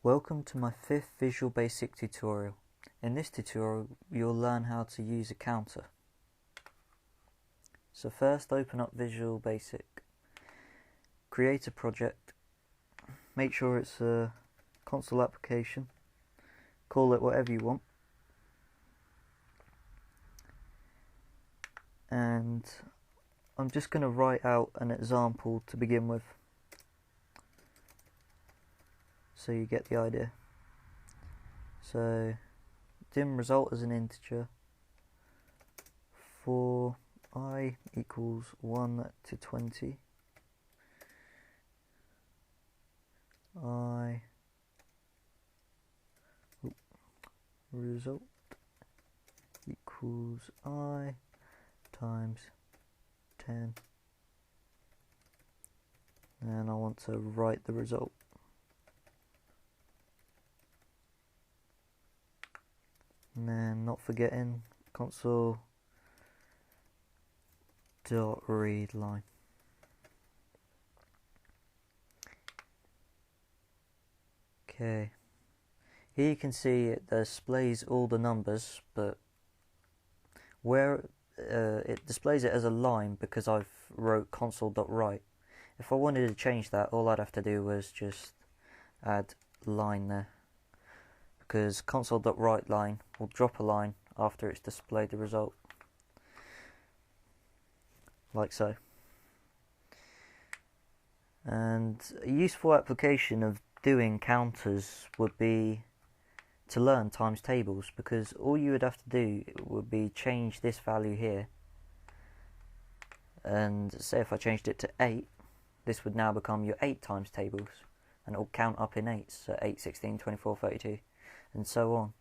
Welcome to my 5th Visual Basic tutorial. In this tutorial you'll learn how to use a counter. So first open up Visual Basic, create a project, make sure it's a console application, call it whatever you want, and I'm just going to write out an example to begin with, so you get the idea. So dim result as an integer for I equals 1 to 20. Result equals I times 10, and I want to write the result. And then, not forgetting, Console.ReadLine. Okay, here you can see it displays all the numbers, but where it displays it as a line because I've wrote Console.Write. If I wanted to change that, all I'd have to do was just add line there, because Console.WriteLine will drop a line after it's displayed the result, like so. And a useful application of doing counters would be to learn times tables, because all you would have to do would be change this value here, and say if I changed it to 8, this would now become your 8 times tables, and it will count up in 8s, so 8, 16, 24, 32, and so on.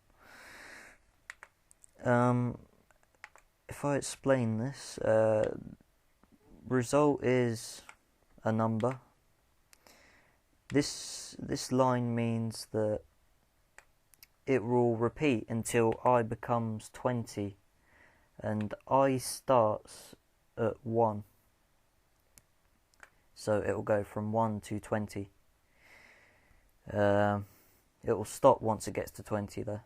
If I explain this, result is a number. This line means that it will repeat until I becomes 20, and I starts at 1, so it will go from 1 to 20. It will stop once it gets to 20 though.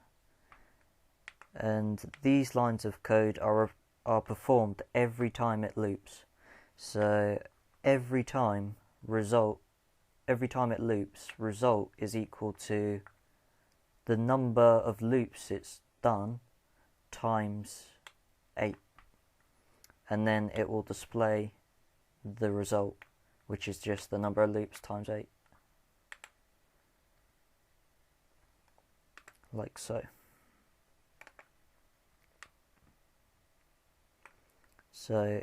And these lines of code are performed every time it loops. So every time it loops, result is equal to the number of loops it's done times 8, and then it will display the result, which is just the number of loops times 8, like so. So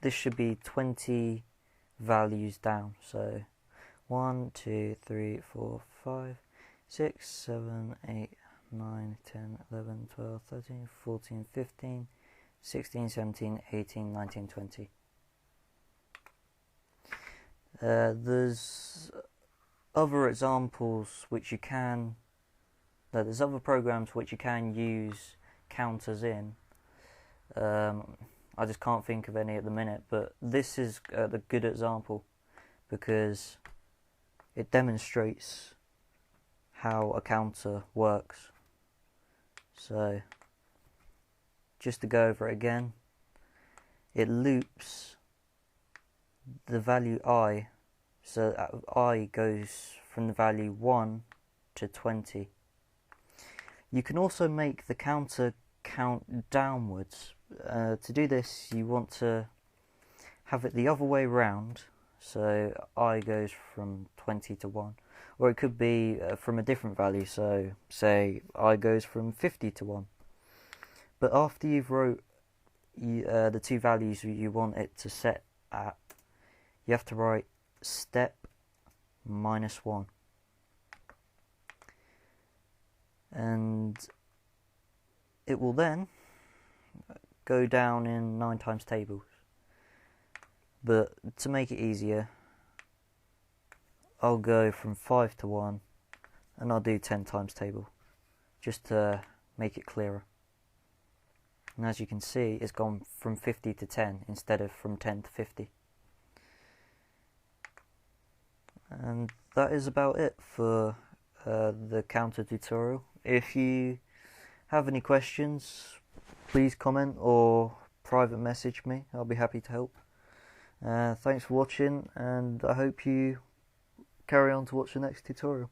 this should be 20 values down, so 1, 2, 3, 4, 5, 6, 7, 8, 9, 10, 11, 12, 13, 14, 15, 16, 17, 18, 19, 20. There's other examples which you can, there's other programs which you can use counters in. I just can't think of any at the minute, but this is the good example because it demonstrates how a counter works. So just to go over it again, it loops the value I, so I goes from the value 1 to 20. You can also make the counter count downwards. To do this, you want to have it the other way round, so I goes from 20 to 1, or it could be from a different value, so say I goes from 50 to 1. But after you've wrote the two values you want it to set at, you have to write step minus 1, and it will then go down in 9 times tables. But to make it easier, I'll go from 5 to 1, and I'll do 10 times table, just to make it clearer. And as you can see, it's gone from 50 to 10 instead of from 10 to 50. And that is about it for the counter tutorial. If you have any questions, please comment or private message me. I'll be happy to help. Thanks for watching, and I hope you carry on to watch the next tutorial.